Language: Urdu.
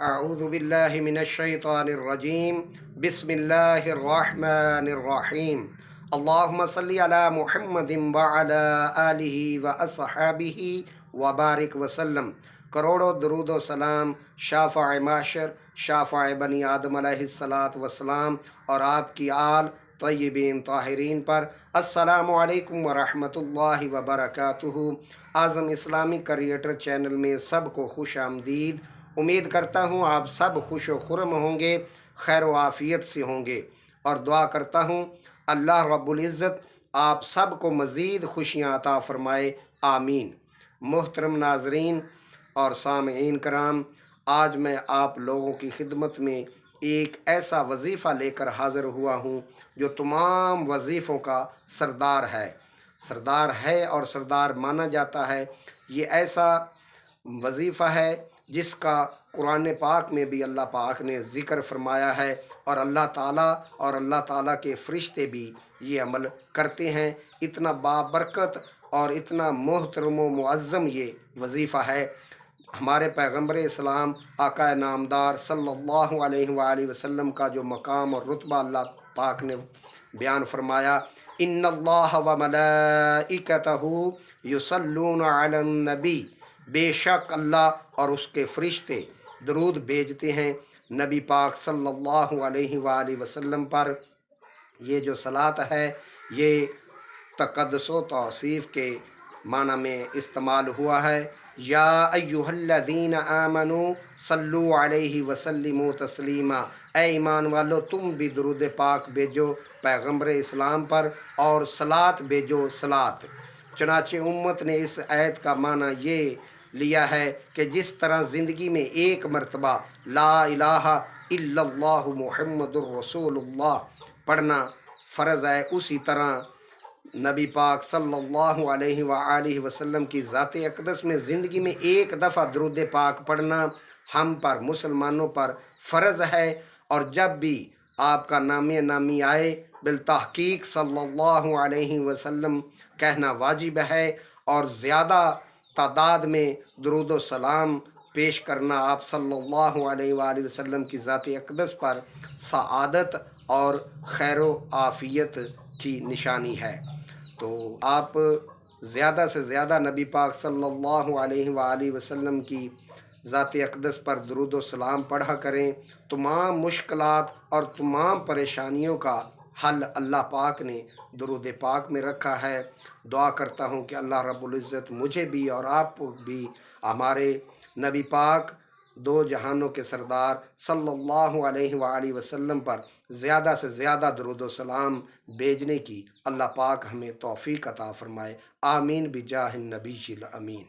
اعوذ باللہ من الشیطان الرجیم بسم اللہ الرحمن الرحیم اللہم صلی علی محمد وعلی آلہ واصحابہ وبارک وسلم۔ کروڑوں درود و سلام شافع معاشر، شافع بنی آدم علیہ السلام اور آپ کی آل طیبین طاہرین پر۔ السلام علیکم ورحمۃ اللہ وبرکاتہ۔ اعظم اسلامک کریٹر چینل میں سب کو خوش آمدید۔ امید کرتا ہوں آپ سب خوش و خرم ہوں گے، خیر و عافیت سے ہوں گے، اور دعا کرتا ہوں اللہ رب العزت آپ سب کو مزید خوشیاں عطا فرمائے، آمین۔ محترم ناظرین اور سامعین کرام، آج میں آپ لوگوں کی خدمت میں ایک ایسا وظیفہ لے کر حاضر ہوا ہوں جو تمام وظیفوں کا سردار ہے اور سردار مانا جاتا ہے۔ یہ ایسا وظیفہ ہے جس کا قرآن پاک میں بھی اللہ پاک نے ذکر فرمایا ہے، اور اللہ تعالیٰ کے فرشتے بھی یہ عمل کرتے ہیں۔ اتنا بابرکت اور اتنا محترم و معظم یہ وظیفہ ہے۔ ہمارے پیغمبر اسلام آقا نامدار صلی اللہ علیہ وآلہ وسلم کا جو مقام اور رتبہ اللہ پاک نے بیان فرمایا، ان اللہ و ملائکتہ یصلون علی النبی، بے شک اللہ اور اس کے فرشتے درود بھیجتے ہیں نبی پاک صلی اللہ علیہ وآلہ وسلم پر۔ یہ جو صلاۃ ہے یہ تقدس و توصیف کے معنی میں استعمال ہوا ہے۔ یا ایہا الذین آمنوا صلوا علیہ وسلموا تسلیما، اے ایمان والو تم بھی درود پاک بھیجو پیغمبر اسلام پر اور صلاۃ بھیجو صلاۃ۔ چنانچہ امت نے اس آیت کا معنی یہ لیا ہے کہ جس طرح زندگی میں ایک مرتبہ لا الہ الا اللہ محمد الرسول اللہ پڑھنا فرض ہے، اسی طرح نبی پاک صلی اللہ علیہ وآلہ وسلم کی ذات اقدس میں زندگی میں ایک دفعہ درود پاک پڑھنا ہم پر مسلمانوں پر فرض ہے، اور جب بھی آپ کا نام نامی آئے بالتحقیق صلی اللہ علیہ وسلم کہنا واجب ہے، اور زیادہ تعداد میں درود و سلام پیش کرنا آپ صلی اللہ علیہ وآلہ وسلم کی ذات اقدس پر سعادت اور خیر و عافیت کی نشانی ہے۔ تو آپ زیادہ سے زیادہ نبی پاک صلی اللہ علیہ وآلہ وسلم کی ذات اقدس پر درود و سلام پڑھا کریں۔ تمام مشکلات اور تمام پریشانیوں کا حل اللہ پاک نے درود پاک میں رکھا ہے۔ دعا کرتا ہوں کہ اللہ رب العزت مجھے بھی اور آپ کو بھی ہمارے نبی پاک دو جہانوں کے سردار صلی اللہ علیہ وآلہ وسلم پر زیادہ سے زیادہ درود و سلام بھیجنے کی اللہ پاک ہمیں توفیق عطا فرمائے، آمین بجاہ النبی الامین۔